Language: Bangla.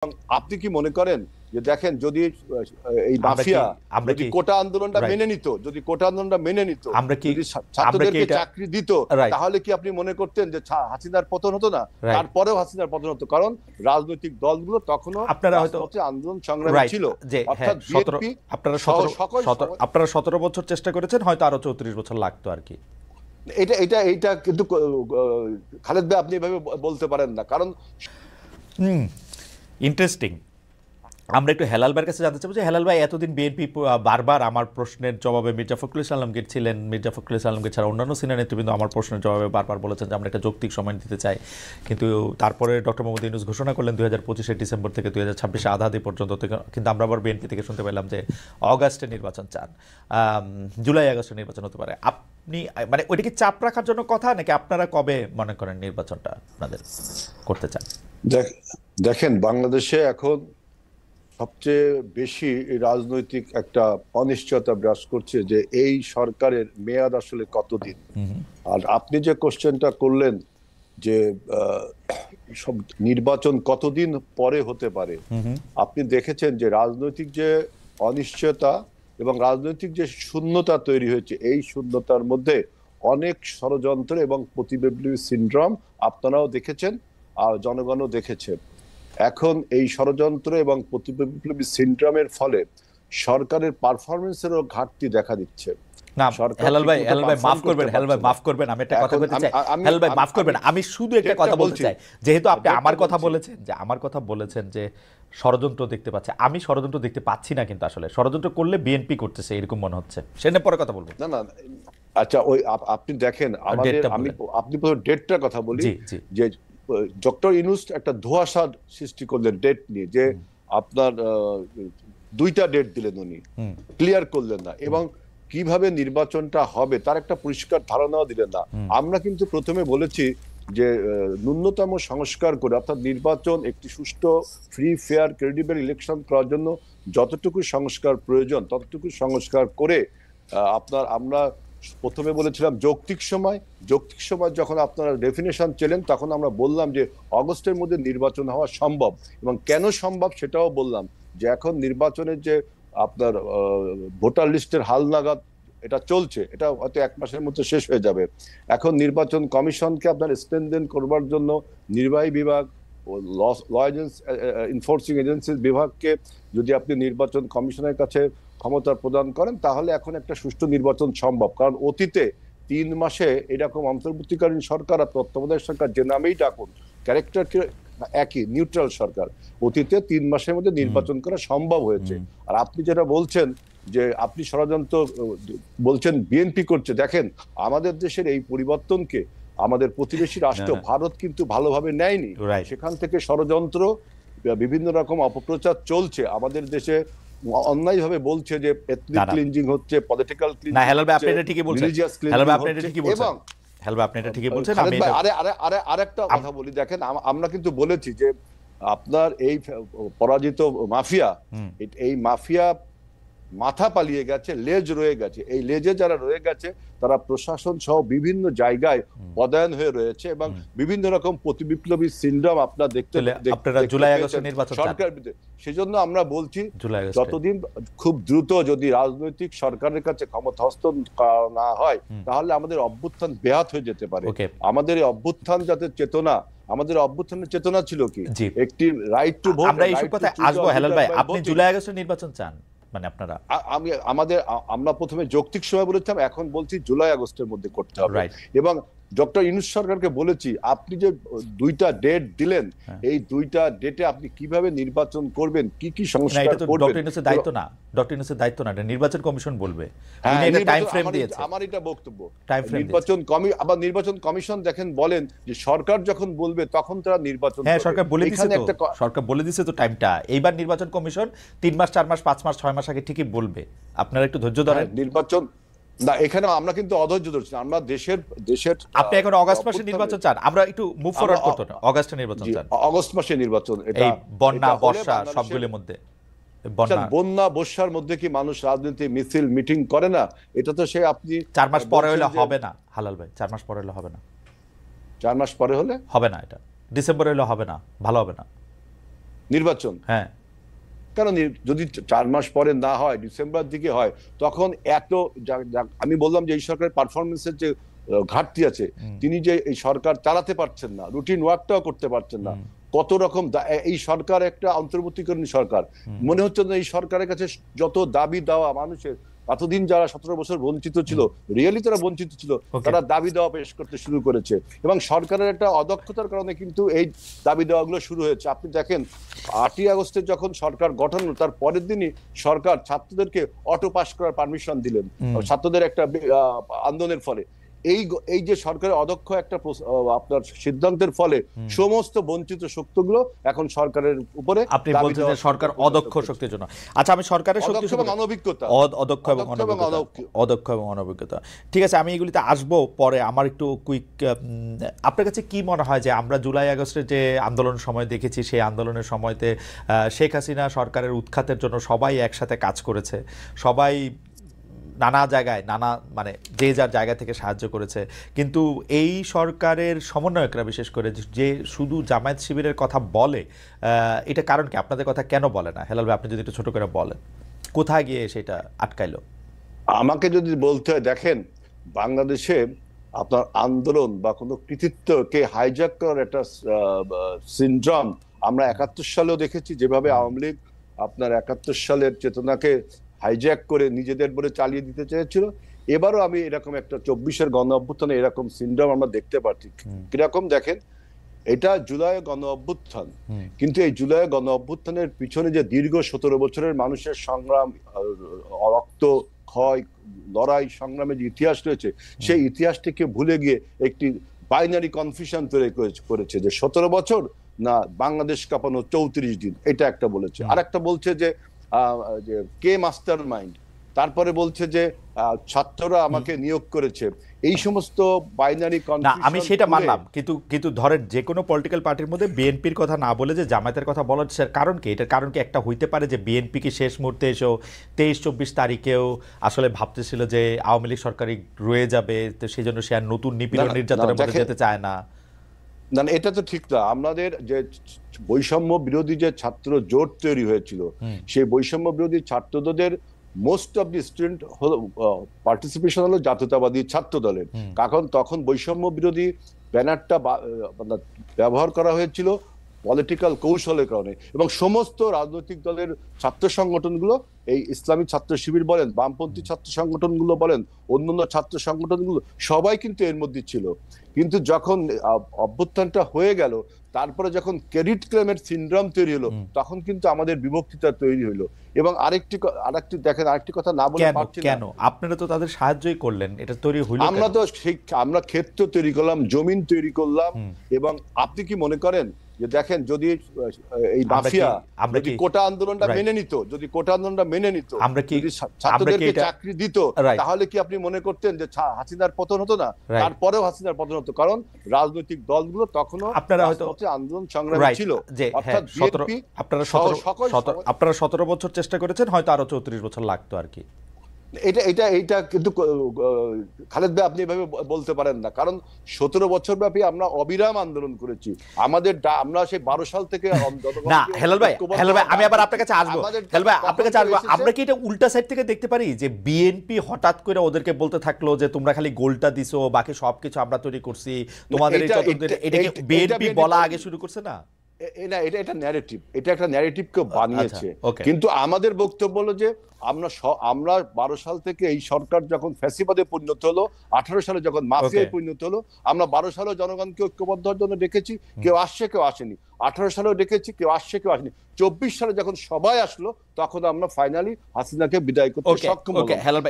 আপনি কি মনে করেন যে দেখেন যদি এই মাফিয়া যদি কোটা আন্দোলনটা মেনে নিত, যদি ছাত্রদেরকে চাকরি দিত, তাহলে কি আপনি মনে করতেন যে হাসিনার পতন হতো না? তারপরেও হাসিনার পতন হতো, কারণ রাজনৈতিক দলগুলো তখনও আপনারা হয়তো আন্দোলন সংগ্রামে ছিল। অর্থাৎ আপনারা 17 বছর চেষ্টা করেছেন, হয়তো আরো 34 বছর লাগতো আর কি। এটা কিন্তু খালেদ ভাই আপনি এভাবে বলতে পারেন না, কারণ ইন্টারেস্টিং। আমরা একটু হেলাল ভাইয়ের কাছে জানতে চাইবো যে হেলাল ভাই, এতদিন বিএনপি বারবার আমার প্রশ্নের জবাবে মির্জা ফখরুল ইসলাম আলমগীর ছিলেন, মির্জা ফখরুল ইসলাম আলমগীর ছাড়া অন্যান্য সিনিয়র নেতৃবৃন্দ আমার প্রশ্নের জবাবে বারবার বলেছেন যে আমরা একটা যৌক্তিক সময় দিতে চাই, কিন্তু তারপরে ডক্টর মোহাম্মদ ইউনূস ঘোষণা করলেন 2025 ডিসেম্বর থেকে 2026 আধাদি পর্যন্ত, কিন্তু আমরা আবার বিএনপি থেকে শুনতে পেলাম যে অগাস্টে নির্বাচন চান, জুলাই আগস্টে নির্বাচন হতে পারে। আপনি মানে ওইটাকে চাপ রাখার জন্য কথা, নাকি আপনারা কবে মনে করেন নির্বাচনটা আপনাদের করতে চান? দেখেন, বাংলাদেশে এখন সবচেয়ে বেশি রাজনৈতিক একটা অনিশ্চয়তা বিরাজ করছে যে এই সরকারের মেয়াদ আসলে কতদিন। আর আপনি যে কোশ্চেনটা করলেন যে সব নির্বাচন কতদিন পরে হতে পারে, আপনি দেখেছেন যে রাজনৈতিক যে অনিশ্চয়তা এবং রাজনৈতিক যে শূন্যতা তৈরি হয়েছে, এই শূন্যতার মধ্যে অনেক ষড়যন্ত্র এবং প্রতিবিপ্লবী সিনড্রোম আপনারাও দেখেছেন আর জনগণও দেখেছে। এখন এই ষড়যন্ত্র এবং প্রতিবিপ্লবী সিনড্রোমের ফলে সরকারের পারফরমেন্সেরও ঘাটতি দেখা দিচ্ছে। আমি শুধু একটা কথা বলতে চাই, যেহেতু আপনি আমার কথা বলেছেন যে ষড়যন্ত্র দেখতে পাচ্ছে, আমি ষড়যন্ত্র দেখতে পাচ্ছি না, কিন্তু আসলে ষড়যন্ত্র করলে বিএনপি করতেছে এরকম মনে হচ্ছে। সেটা পরে কথা বলবো। না, আচ্ছা, ওই আপনি দেখেন, আপনি ডেটটার কথা বলি যে ডক্টর ইউনূস একটা ধোঁয়াশা সৃষ্টি করলেন ডেট নিয়ে, যে আপনার 2টা ডেট দিলেন, উনি ক্লিয়ার করলেন না, এবং কিভাবে নির্বাচনটা হবে তার একটা পরিষ্কার ধারণাও দিলেন না। আমরা কিন্তু প্রথমে বলেছি যে ন্যূনতম সংস্কার করে, অর্থাৎ নির্বাচন একটি সুষ্ঠু, ফ্রি, ফেয়ার, ক্রেডিবল ইলেকশন করার জন্য যতটুকু সংস্কার প্রয়োজন ততটুকু সংস্কার করে আমরা প্রথমে বলেছিলাম যৌক্তিক সময় যখন আপনারা ডেফিনেশন ছিলেন, তখন আমরা বললাম যে অগস্টের মধ্যে নির্বাচন হওয়া সম্ভব, এবং কেন সম্ভব সেটাও বললাম, যে এখন নির্বাচনের যে আপনার ভোটার লিস্টের হালনাগাদ এটা চলছে, এটা হয়তো 1 মাসের মধ্যে শেষ হয়ে যাবে। এখন নির্বাচন কমিশনকে আপনার স্ট্রেনথেন করবার জন্য নির্বাহী বিভাগ ও ল এনফোর্সিং এজেন্সির বিভাগকে যদি আপনি নির্বাচন কমিশনের কাছে ক্ষমতা প্রদান করেন, তাহলে এখন একটা সুষ্ঠু নির্বাচন সম্ভব। কারণ অতীতে 3 মাসে এরকম অন্তর্বর্তীকালীন সরকার আর তত্ত্বাবধায়ক সরকার, যে নামেই ডাকুন, ক্যারেক্টার একই, নিউট্রাল সরকার, অতীতে 3 মাসের মধ্যে নির্বাচন করা সম্ভব হয়েছে। আর আপনি যেটা বলছেন যে আপনি ষড়যন্ত্র বলছেন বিএনপি করছে, দেখেন আমাদের দেশের এই পরিবর্তনকে আমাদের প্রতিবেশী রাষ্ট্র ভারত কিন্তু ভালোভাবে নেয়নি। সেখান থেকে ষড়যন্ত্র, বিভিন্ন রকম অপপ্রচার চলছে আমাদের দেশে, অন্যায়ভাবে বলছে যে এথনিক ক্লিনজিং হচ্ছে, পলিটিক্যাল ক্লিনজিং হচ্ছে, হেলাল ভাই আপনি এটা ঠিকই বলছেন, রিলিজিয়াস ক্লিনজিং হচ্ছে। এবং হেলাল ভাই আপনি এটা ঠিকই বলছেন। আমি আরেকটা কথা বলি, দেখেন আমরা কিন্তু বলেছি যে আপনার এই পরাজিত মাফিয়া, এই মাফিয়া মাথা পালিয়ে গেছে, লেজ রয়ে গেছে। এই লেজে যারা রয়ে গেছে তারা প্রশাসন সহ বিভিন্ন জায়গায় পদায়ন হয়ে রয়েছে, এবং বিভিন্ন রকম প্রতিবিপ্লবী সিনড্রোম আপনারা দেখতে সরকার। সেজন্য আমরা বলছি যতদিন খুব দ্রুত যদি রাজনৈতিক সরকারের কাছে ক্ষমতা হস্তান্তর না হয়, তাহলে আমাদের অভ্যুত্থান ব্যাহত হয়ে যেতে পারে। আমাদের এই অভ্যুত্থান যাতে চেতনা, আমাদের অভ্যুত্থানের চেতনা ছিল কি, একটি রাইট টু ভোট। আমরা এইসব কথা আসবো। হেলাল ভাই, আপনি জুলাই আগস্টে নির্বাচন চান, মানে আপনারা? আমরা প্রথমে যৌক্তিক সময় বলেছিলাম, এখন বলছি জুলাই আগস্টের মধ্যে করতে হবে। এবং ডক্টর ইউনূস সরকারকে বলেছি, আপনি যে 2টা ডেট দিলেন, এই 2টা ডেটে আপনি কিভাবে নির্বাচন করবেন, কি কি সংস্কার করবেন, ডক্টর ইউনূসের দায়িত্ব না, ডক্টর ইউনূসের দায়িত্ব না, এটা নির্বাচন কমিশন বলবে। উনি একটা টাইম ফ্রেম দিয়েছে, আমার এটা বক্তব্য। নির্বাচন কমিশন দেখেন বলেন যে সরকার যখন বলবে তখন তারা নির্বাচন। হ্যাঁ, সরকার বলে দিয়েছে তো টাইমটা। এইবার নির্বাচন কমিশন 3 মাস, 4 মাস, 5 মাস, 6 মাস আগে ঠিকই বলবে। আপনারা একটু ধৈর্য ধরেন। নির্বাচন না, এখানে আমরা কিন্তু অধৈর্য ধরছি। আমরা দেশের আপনি এখন অগস্ট মাসে নির্বাচন চান, আমরা একটু মুভ ফরওয়ার্ড করতে না, অগস্টে নির্বাচন চান। অগস্ট মাসে নির্বাচন, এটা বন্যা, বর্ষা সবগুলোর মধ্যে। বন্যা বর্ষার মধ্যে কি মানুষ রাজনীতি মিছিল মিটিং করে না? এটা তো সে আপনি 4 মাস পরে হলে হবে না হালাল ভাই, 4 মাস পরে হলে হবে না। 4 মাস পরে হলে হবে না, এটা ডিসেম্বরে হলে হবে না, ভালো হবে না। নির্বাচন। হ্যাঁ, কারণ যদি 4 মাস পরে না হয়, ডিসেম্বর দিকে হয়, তখন এত আমি বললাম যে এই সরকারের পারফরমেন্সের যে ঘাটতি আছে, তিনি যে এই সরকার চালাতে পারছেন না, রুটিন ওয়ার্কটাও করতে পারছেন না, কত রকম এই সরকার একটা অন্তর্বর্তীকালীন সরকার, মনে হচ্ছে না এই সরকারের কাছে যত দাবি দেওয়া মানুষের, এতদিন যারা 17 বছর বঞ্চিত ছিল, রিয়েলি তারা বঞ্চিত ছিল, তারা দাবি দেওয়া পেশ করতে শুরু করেছে, এবং সরকারের একটা অদক্ষতার কারণে কিন্তু এই দাবি দেওয়াগুলো শুরু হয়েছে। আপনি দেখেন 8ই আগস্টে যখন সরকার গঠন হলো, তার পরের দিনই সরকার ছাত্রদেরকে অটো পাস করার পারমিশন দিলেন, ছাত্রদের একটা আন্দোলনের ফলে। এই যে সরকারের অদক্ষ একটা আপনার সিদ্ধান্তের ফলে সমস্ত বঞ্চিত শক্তিগুলো এখন সরকারের উপরে, আপনি বলছেন যে সরকার অদক্ষ শক্তির জন্য। আচ্ছা, আমি সরকারের শক্তি এবং অনভিজ্ঞতা, অদক্ষ এবং অনভিজ্ঞতা, ঠিক আছে, আমি এগুলিতে আসবো পরে। আমার একটু কুইক, আপনার কাছে কি মনে হয় যে আমরা জুলাই আগস্টে যে আন্দোলনের সময় দেখেছি, সেই আন্দোলনের সময়তে শেখ হাসিনা সরকারের উৎখাতের জন্য সবাই একসাথে কাজ করেছে, সবাই নানা জায়গায় মানে যে যার জায়গা থেকে সাহায্য করেছে, কিন্তু এই সরকারের সমন্বয়করা বিশেষ করে যে শুধু জামায়াত শিবিরের কথা বলে, এটা কারণ কি? আপনাদের কথা কেন বলে না? হেলাল ভাই, আপনি যদি একটু ছোট করে বলেন, কোথায় গিয়ে সেটা আটকাইলো? আমাকে যদি বলতে হয়, দেখেন বাংলাদেশে আপনার আন্দোলন বা কোনো কৃতিত্বকে হাইজ্যাক করার একটা সিনড্রোম আমরা 71 সালেও দেখেছি, যেভাবে আওয়ামী লীগ আপনার 71 সালের চেতনাকে হাইজ্যাক করে নিজেদের বলে চালিয়ে দিতে চেয়েছিল। এবারও আমি এরকম একটা 24-এর গণ অভ্যুত্থানে এরকম সিনড্রোম আমরা দেখতে পাচ্ছি। কিরকম দেখেন, এটা জুলাই গণ অভ্যুত্থান, কিন্তু এই জুলাই গণ অভ্যুত্থানের পিছনে যে দীর্ঘ 17 বছরের মানুষের সংগ্রাম, রক্ত ক্ষয়, লড়াই সংগ্রামের যে ইতিহাস রয়েছে, সেই ইতিহাসটিকে ভুলে গিয়ে একটি বাইনারি কনফিউশন তৈরি করেছে যে 17 বছর না বাংলাদেশ কাঁপানো 34 দিন, এটা একটা বলেছে। আর একটা বলছে যে কে মাস্টার মাইন্ড, তারপরে বলছে যে ছাত্ররা আমাকে নিয়োগ করেছে। এই সমস্ত বাইনারি কনফিউশন, আমি সেটা মানলাম, কিন্তু ধরেন যে কোনো পলিটিক্যাল পার্টির মধ্যে বিএনপির কথা না বলে যে জামায়াতের কথা বলার কারণ কি? এটার কারণ কি একটা হইতে পারে যে বিএনপি কি শেষ মুহূর্তে এসেও 23-24 তারিখেও আসলে ভাবতেছিল যে আওয়ামী লীগ সরকারই রয়ে যাবে, তো সেই জন্য সে আর নতুন নিপীড়ন নির্যাতনের মধ্যে যেতে চায় না? না, এটা তো ঠিক না। আমাদের যে বৈষম্য বিরোধী যে ছাত্র জোট তৈরি হয়েছিল, সেই বৈষম্য বিরোধী ছাত্রদের most of the student participation হলো জাতীয়তাবাদী ছাত্র দলের। কারণ তখন বৈষম্য বিরোধী ব্যানারটা ব্যবহার করা হয়েছিল পলিটিক্যাল কৌশলের কারণে, এবং সমস্ত রাজনৈতিক দলের ছাত্র সংগঠনগুলো, এই ইসলামী ছাত্র শিবির বলেন, বামপন্থী ছাত্র সংগঠনগুলো বলেন, অন্যান্য ছাত্র সংগঠনগুলো, সবাই কিন্তু এর মধ্যে ছিল। কিন্তু যখন অভ্যুত্থানটা হয়ে গেল, তারপরে যখন ক্রেডিট ক্লেমের সিনড্রোম তৈরি হলো, তখন কিন্তু আমাদের বিভক্তিটা তৈরি হলো। এবং আরেকটি দেখেন, আরেকটি কথা না বলে পারছি না, কেন আপনারা তো তাদের সাহায্যই করলেন, এটা তৈরি হলো। আমরা ক্ষেত্র তৈরি করলাম, জমিন তৈরি করলাম, এবং আপনি কি মনে করেন যে দেখেন যদি এই মাফিয়া যদি কোটা আন্দোলনটা মেনে নিত, যদি ছাত্রদেরকে চাকরি দিত, তাহলে কি আপনি মনে করতেন যে হাসিনার পতন হতো না? তারপরেও হাসিনার পতন হতো, কারণ রাজনৈতিক দলগুলো তখনও আপনারা হয়তো আন্দোলন সংগ্রামে ছিল। অর্থাৎ আপনারা 17 বছর চেষ্টা করেছেন, হয়তো আরো 34 বছর লাগতো আর কি। এটা কিন্তু খালেদ ভাই আপনি এভাবে বলতে পারেন না, কারণ 17 বছর ব্যাপী আমরা অবিরাম আন্দোলন করেছি। আমরা সেই 12 সাল থেকে না। হেলাল ভাই, আমি আবার আপনার কাছে আসবো। হেলাল ভাই, আপনার কাছে আসবো। আমরা কি এটা উল্টা সাইড থেকে দেখতে পারি যে বিএনপি হঠাৎ করে ওদেরকে বলতে থাকলো যে তোমরা খালি গোলটা দিছো, বাকি সবকিছু আমরা তৈরি করছি, তোমাদের এটা কি বিএনপি বলা আগে শুরু করছে না? এটা ন্যারেটিভ, এটা একটা ন্যারেটিভকে বানিয়েছে। কিন্তু আমাদের বক্তব্য হলো যে আমরা 12 সাল থেকে এই সরকার যখন ফ্যাসিবাদে পরিণত হলো, 18 সালে যখন মাফিয়ায় পরিণত হলো, আমরা 12 সালে জনগণকে ঐক্যবদ্ধ হওয়ার জন্য ডেকেছি, কেউ আসছে কেউ আসেনি। 18 সালেও ডেকেছি, কেউ আসছে কেউ আসেনি। 24 সালে যখন সবাই আসলো, তখন আমরা ফাইনালি হাসিনাকে বিদায় করতে সক্ষম হলাম।